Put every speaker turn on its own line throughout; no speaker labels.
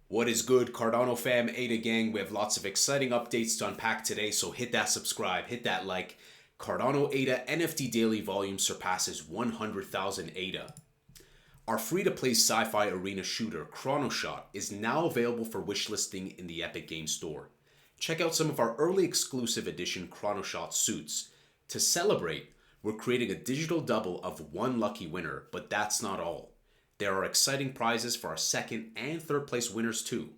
What is good, Cardano fam, ADA gang? We have lots of exciting updates to unpack today, so hit that subscribe, hit that like. Cardano ADA NFT daily volume surpasses 100,000 ADA. Our free-to-play sci-fi arena shooter, Chronoshot, is now available for wishlisting in the Epic Games Store. Check out some of our early exclusive edition Chronoshot suits. To celebrate, we're creating a digital double of one lucky winner, but that's not all. There are exciting prizes for our second and third place winners too.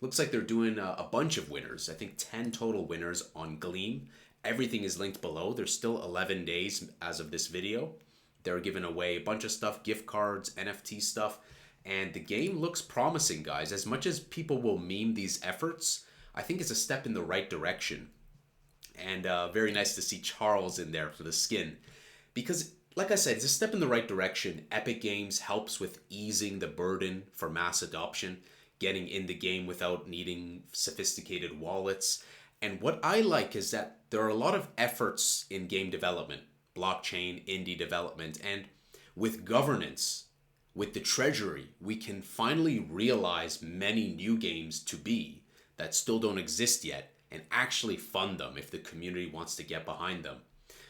Looks like they're doing a bunch of winners. I think 10 total winners on Gleam. Everything is linked below. There's still 11 days as of this video. They're giving away a bunch of stuff, gift cards, NFT stuff, and the game looks promising, guys. As much as people will meme these efforts, I think it's a step in the right direction. And very nice to see Charles in there for the skin. Because, like I said, it's a step in the right direction. Epic Games helps with easing the burden for mass adoption, getting in the game without needing sophisticated wallets. And what I like is that there are a lot of efforts in game development, blockchain, indie development, and with governance, with the treasury, we can finally realize many new games to be that still don't exist yet and actually fund them if the community wants to get behind them.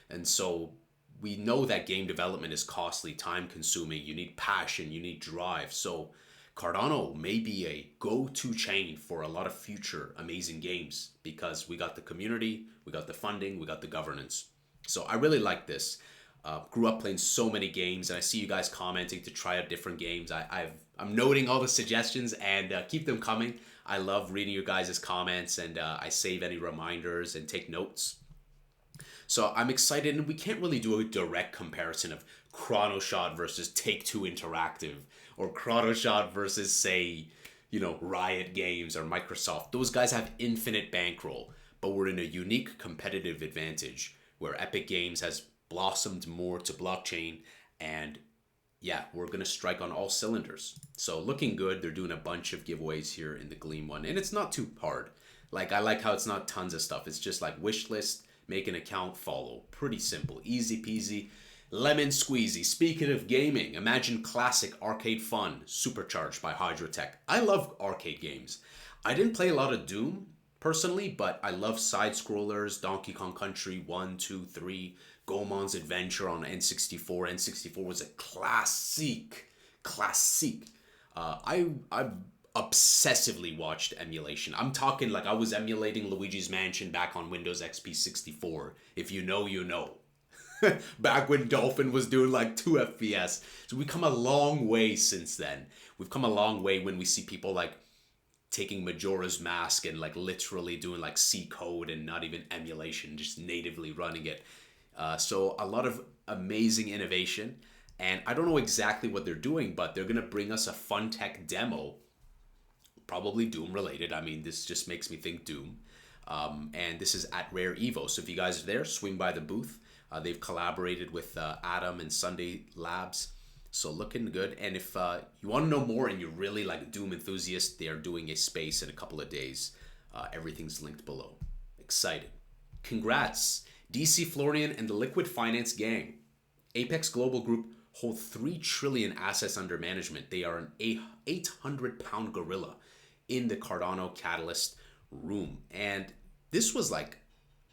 And so we know that game development is costly, time consuming, you need passion, you need drive. So Cardano may be a go-to chain for a lot of future amazing games because we got the community, we got the funding, we got the governance. So I really like this. Grew up playing so many games, and I see you guys commenting to try out different games. I'm noting all the suggestions and keep them coming. I love reading your guys' comments, and I save any reminders and take notes. So I'm excited, and we can't really do a direct comparison of Chronoshot versus Take-Two Interactive or Chronoshot versus, say, Riot Games or Microsoft. Those guys have infinite bankroll, but we're in a unique competitive advantage where Epic Games has blossomed more to blockchain, and yeah, we're going to strike on all cylinders. So looking good. They're doing a bunch of giveaways here in the Gleam one, and it's not too hard. Like, I like how it's not tons of stuff. It's just like wish list, make an account, follow. Pretty simple, easy peasy, lemon squeezy. Speaking of gaming, imagine classic arcade fun supercharged by Hydrotech. I love arcade games. I didn't play a lot of Doom personally, but I love side scrollers, Donkey Kong Country 1, 2, 3, Goemon's Adventure on N64. N64 was a classic. I obsessively watched emulation. I'm talking like I was emulating Luigi's Mansion back on Windows XP 64. If you know, you know. Back when Dolphin was doing like 2 FPS. So we've come a long way since then. We've come a long way when we see people like taking Majora's Mask and like literally doing like C code and not even emulation, just natively running it. So a lot of amazing innovation. And I don't know exactly what they're doing, but they're going to bring us a fun tech demo. Probably Doom related. I mean, this just makes me think Doom. And this is at Rare Evo. So if you guys are there, swing by the booth. They've collaborated with Atom and Sunday Labs. So looking good. And if you want to know more and you're really like a Doom enthusiast, they are doing a space in a couple of days. Everything's linked below. Excited. Congrats. DC Florian and the Liquid Finance Gang. Apex Global Group hold 3 trillion assets under management. They are an 800-pound gorilla in the Cardano Catalyst room. And this was like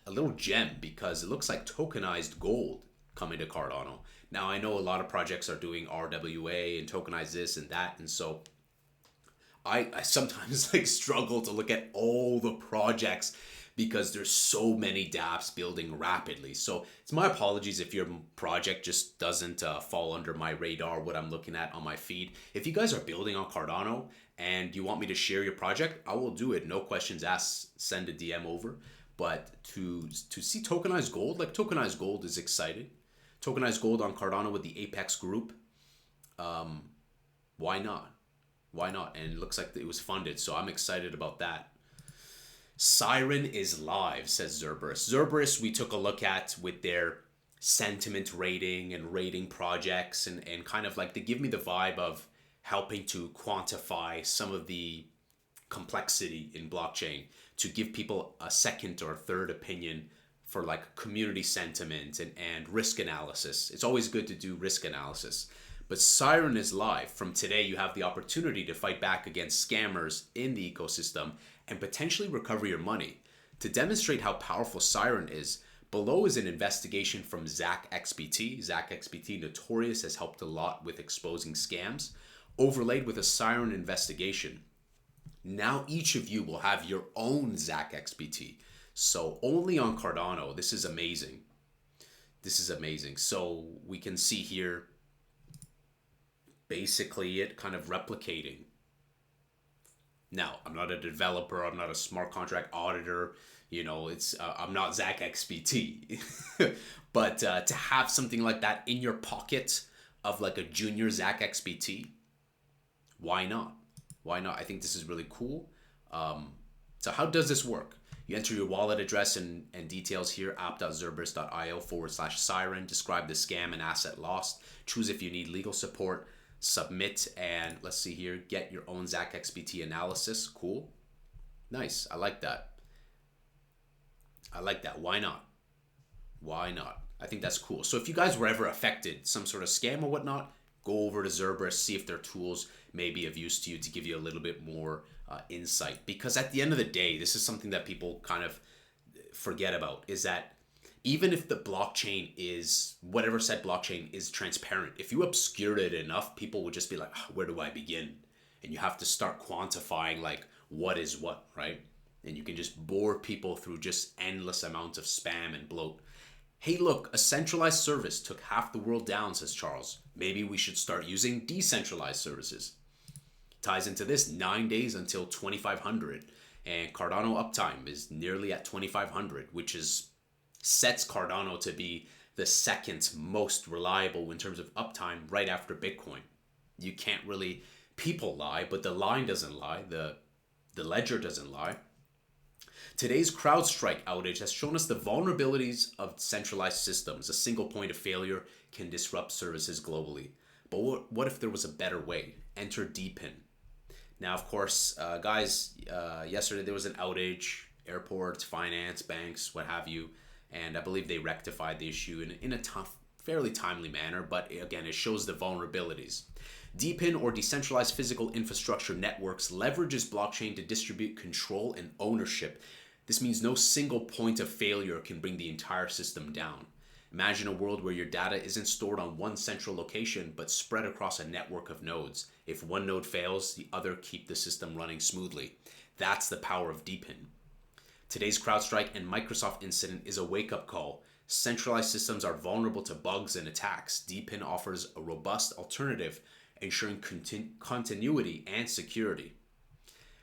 a little gem because it looks like tokenized gold coming to Cardano. Now, I know a lot of projects are doing RWA and tokenize this and that. And so I sometimes like struggle to look at all the projects because there's so many dApps building rapidly. So it's my apologies if your project just doesn't fall under my radar, what I'm looking at on my feed. If you guys are building on Cardano and you want me to share your project, I will do it. No questions asked, send a DM over. But to see tokenized gold, like tokenized gold is exciting. Tokenized gold on Cardano with the Apex group, why not? Why not? And it looks like it was funded, so I'm excited about that. Siren is live, says Xerberus. Xerberus we took a look at with their sentiment rating and rating projects and kind of like they give me the vibe of helping to quantify some of the complexity in blockchain to give people a second or third opinion for like community sentiment and risk analysis. It's always good to do risk analysis. But Siren is live. From today, you have the opportunity to fight back against scammers in the ecosystem and potentially recover your money. To demonstrate how powerful Siren is, below is an investigation from ZachXBT. ZachXBT, notorious, has helped a lot with exposing scams, overlaid with a Siren investigation. Now each of you will have your own ZachXBT. So only on Cardano. This is amazing. This is amazing. So we can see here basically it kind of replicating. Now, I'm not a developer, I'm not a smart contract auditor, you know, I'm not ZachXBT. But to have something like that in your pocket of like a junior ZachXBT, why not? Why not? I think this is really cool. So how does this work? You enter your wallet address and details here, app.xerberus.io/siren, describe the scam and asset lost, choose if you need legal support, submit, and let's see here, get your own ZachXBT analysis. Cool. Nice. I like that. I like that. Why not? Why not? I think that's cool. So if you guys were ever affected, some sort of scam or whatnot, go over to Xerberus, see if their tools may be of use to you to give you a little bit more insight. Because at the end of the day, this is something that people kind of forget about, is that even if the blockchain is, whatever said blockchain is transparent, if you obscure it enough, people would just be like, where do I begin? And you have to start quantifying like what is what, right? And you can just bore people through just endless amounts of spam and bloat. Hey, look, a centralized service took half the world down, says Charles. Maybe we should start using decentralized services. Ties into this, 9 days until 2500. And Cardano uptime is nearly at 2500, which sets Cardano to be the second most reliable in terms of uptime right after Bitcoin. You can't really, people lie, but the line doesn't lie. The ledger doesn't lie. Today's CrowdStrike outage has shown us the vulnerabilities of centralized systems. A single point of failure can disrupt services globally. But what if there was a better way? Enter DePIN. Now, of course, guys, yesterday there was an outage, airports, finance, banks, what have you, and I believe they rectified the issue in a fairly timely manner, but again, it shows the vulnerabilities. DePIN, or Decentralized Physical Infrastructure Networks, leverages blockchain to distribute control and ownership. This means no single point of failure can bring the entire system down. Imagine a world where your data isn't stored on one central location, but spread across a network of nodes. If one node fails, the other keep the system running smoothly. That's the power of DePIN. Today's CrowdStrike and Microsoft incident is a wake-up call. Centralized systems are vulnerable to bugs and attacks. DePIN offers a robust alternative, ensuring continuity and security.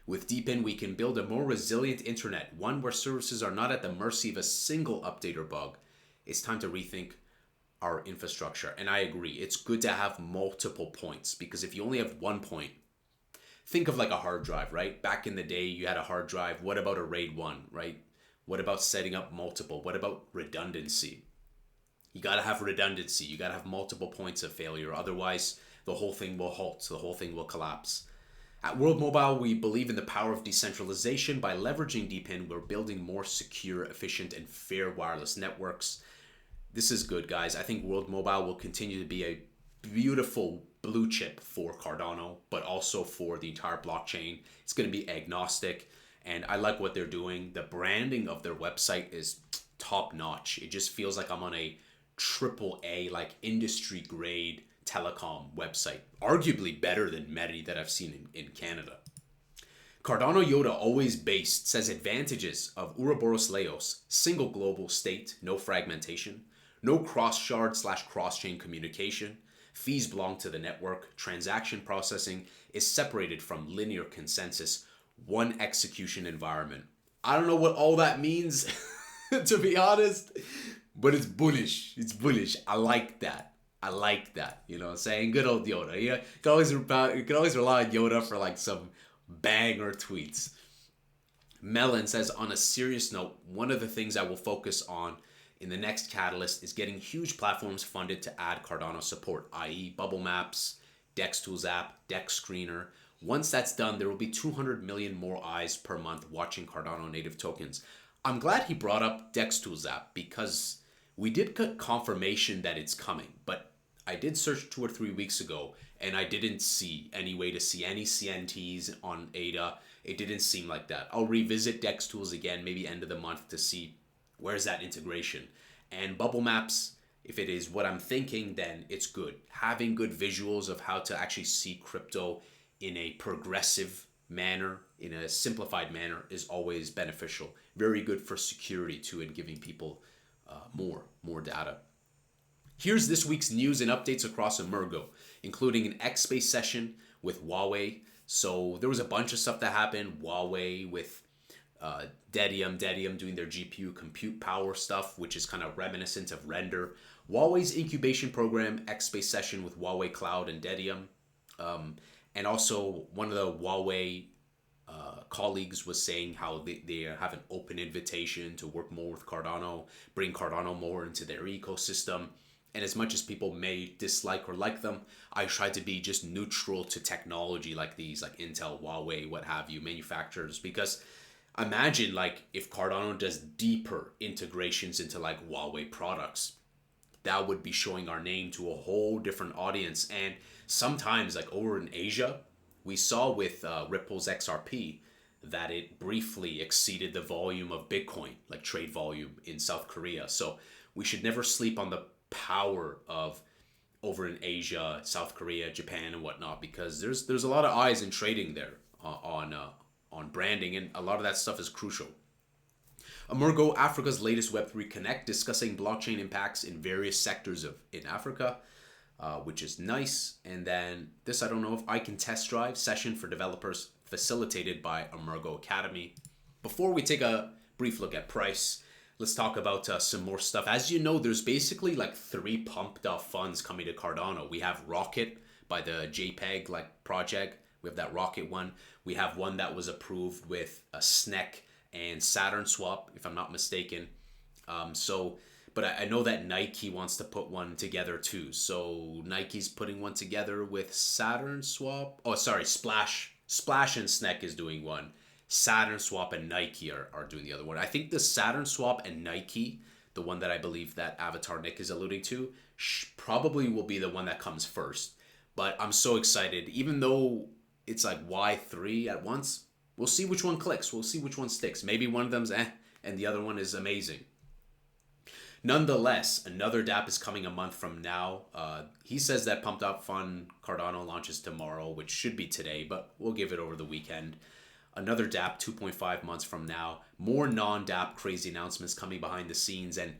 With DePIN, we can build a more resilient internet, one where services are not at the mercy of a single update or bug. It's time to rethink our infrastructure. And I agree, it's good to have multiple points, because if you only have one point, think of like a hard drive, right? Back in the day, you had a hard drive. What about a RAID 1, right? What about setting up multiple? What about redundancy? You got to have redundancy. You got to have multiple points of failure. Otherwise, the whole thing will halt. The whole thing will collapse. At World Mobile, we believe in the power of decentralization. By leveraging DePIN, we're building more secure, efficient, and fair wireless networks. This is good, guys. I think World Mobile will continue to be a beautiful blue chip for Cardano, but also for the entire blockchain. It's going to be agnostic, and I like what they're doing. The branding of their website is top notch. It just feels like I'm on a AAA, like industry grade telecom website, arguably better than many that I've seen in Canada. Cardano Yoda, always based, says advantages of Ouroboros Leios: single global state, no fragmentation, no cross-shard/cross-chain communication, fees belong to the network, transaction processing is separated from linear consensus, one execution environment. I don't know what all that means, to be honest, but it's bullish. It's bullish. I like that. You know what I'm saying? Good old Yoda. You can always rely on Yoda for like some banger tweets. Melon says, on a serious note, one of the things I will focus on in the next catalyst is getting huge platforms funded to add Cardano support, i.e. Bubble Maps, DexTools app, Dex Screener. Once that's done, there will be 200 million more eyes per month watching Cardano native tokens. I'm glad he brought up DexTools app, because we did get confirmation that it's coming, but I did search 2 or 3 weeks ago, and I didn't see any way to see any CNTs on ADA. It didn't seem like that. I'll revisit Dex Tools again, maybe end of the month, to see where's that integration. And bubble maps, if it is what I'm thinking, then it's good. Having good visuals of how to actually see crypto in a progressive manner, in a simplified manner, is always beneficial. Very good for security too, and giving people more data. Here's this week's news and updates across Emurgo, including an X-Space session with Huawei. So there was a bunch of stuff that happened. Huawei with Dedium doing their GPU compute power stuff, which is kind of reminiscent of Render. Huawei's incubation program, X-Space session with Huawei Cloud and Dedium. And also one of the Huawei colleagues was saying how they have an open invitation to work more with Cardano, bring Cardano more into their ecosystem. And as much as people may dislike or like them, I try to be just neutral to technology like these, like Intel, Huawei, what have you, manufacturers. Because imagine like if Cardano does deeper integrations into like Huawei products, that would be showing our name to a whole different audience. And sometimes like over in Asia, we saw with Ripple's XRP that it briefly exceeded the volume of Bitcoin, like trade volume in South Korea. So we should never sleep on the power of over in Asia, South Korea, Japan, and whatnot, because there's a lot of eyes in trading there on branding, and a lot of that stuff is crucial. Emurgo, Africa's latest Web3 Connect, discussing blockchain impacts in various sectors in Africa, which is nice. And then this, I don't know if I can test drive session for developers facilitated by Emurgo Academy. Before we take a brief look at price, let's talk about some more stuff. As you know, there's basically like 3 pumped up funds coming to Cardano. We have Rocket by the JPEG like project. We have that Rocket one. We have one that was approved with a SNEC and Saturn swap, if I'm not mistaken. But I know that Nike wants to put one together too. So Nike's putting one together with Saturn swap. Oh, sorry, Splash and SNEC is doing one. Saturn swap and Nike are doing the other one. I think the Saturn swap and Nike, the one that I believe that Avatar Nick is alluding to, probably will be the one that comes first. But I'm so excited, even though it's like why 3 at once. We'll see which one clicks. We'll see which one sticks. Maybe one of them's and the other one is amazing. Nonetheless, another DApp is coming a month from now. He says that Pumped Up Fund Cardano launches tomorrow, which should be today, but we'll give it over the weekend. Another DApp 2.5 months from now. More non-DApp crazy announcements coming behind the scenes. And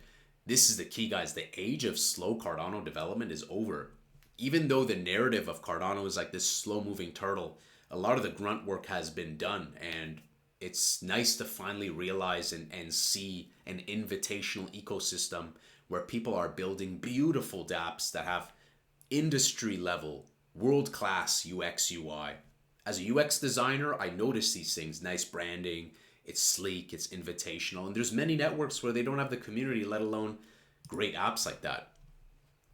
this is the key, guys. The age of slow Cardano development is over. Even though the narrative of Cardano is like this slow-moving turtle, a lot of the grunt work has been done. And it's nice to finally realize and see an invitational ecosystem where people are building beautiful dApps that have industry-level, world-class UX, UI. As a UX designer, I notice these things. Nice branding, it's sleek, it's invitational. And there's many networks where they don't have the community, let alone great apps like that.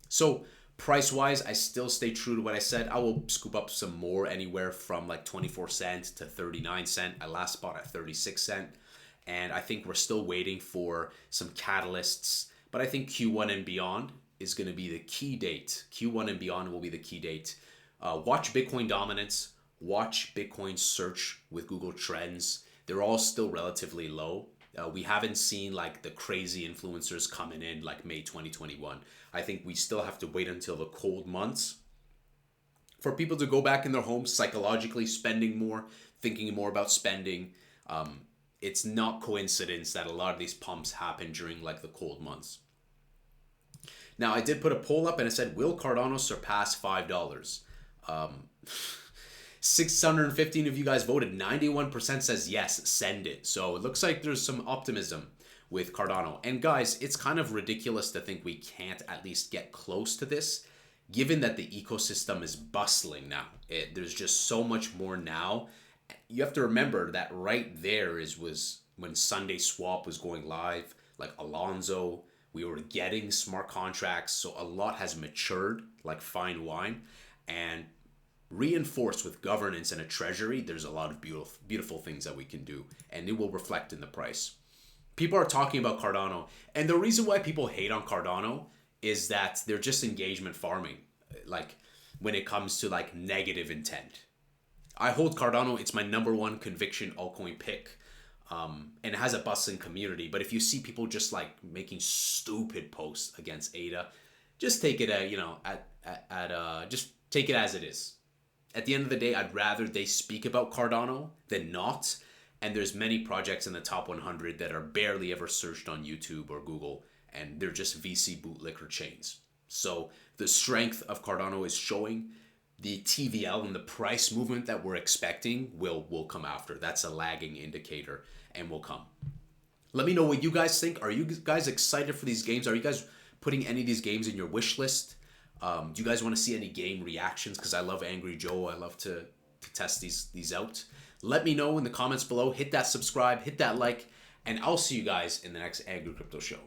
So price-wise, I still stay true to what I said. I will scoop up some more, anywhere from like 24 cents to 39 cents. I last bought at 36 cents. And I think we're still waiting for some catalysts. But I think Q1 and beyond is going to be the key date. Q1 and beyond will be the key date. Watch Bitcoin dominance. Watch Bitcoin search with Google Trends. They're all still relatively low. We haven't seen like the crazy influencers coming in like May 2021. I think we still have to wait until the cold months for people to go back in their homes, psychologically spending more, thinking more about spending. It's not coincidence that a lot of these pumps happen during like the cold months. Now, I did put a poll up and I said, will Cardano surpass $5? 615 of you guys voted. 91% says yes, send it. So it looks like there's some optimism with Cardano. And guys, it's kind of ridiculous to think we can't at least get close to this, given that the ecosystem is bustling now. There's just so much more now. You have to remember that right there was when Sunday Swap was going live, like Alonzo, we were getting smart contracts. So a lot has matured like fine wine, and reinforced with governance and a treasury, there's a lot of beautiful things that we can do, and it will reflect in the price. People are talking about Cardano, and the reason why people hate on Cardano is that they're just engagement farming, like when it comes to like negative intent. I hold Cardano, it's my number one conviction altcoin pick. And it has a bustling community. But if you see people just like making stupid posts against ADA, just take it just take it as it is. At the end of the day, I'd rather they speak about Cardano than not. And there's many projects in the top 100 that are barely ever searched on YouTube or Google, and they're just VC bootlicker chains. So the strength of Cardano is showing. The TVL and the price movement that we're expecting will come after. That's a lagging indicator and will come. Let me know what you guys think. Are you guys excited for these games? Are you guys putting any of these games in your wish list? Do you guys want to see any game reactions? Because I love Angry Joe. I love to test these out. Let me know in the comments below. Hit that subscribe, hit that like, and I'll see you guys in the next Angry Crypto Show.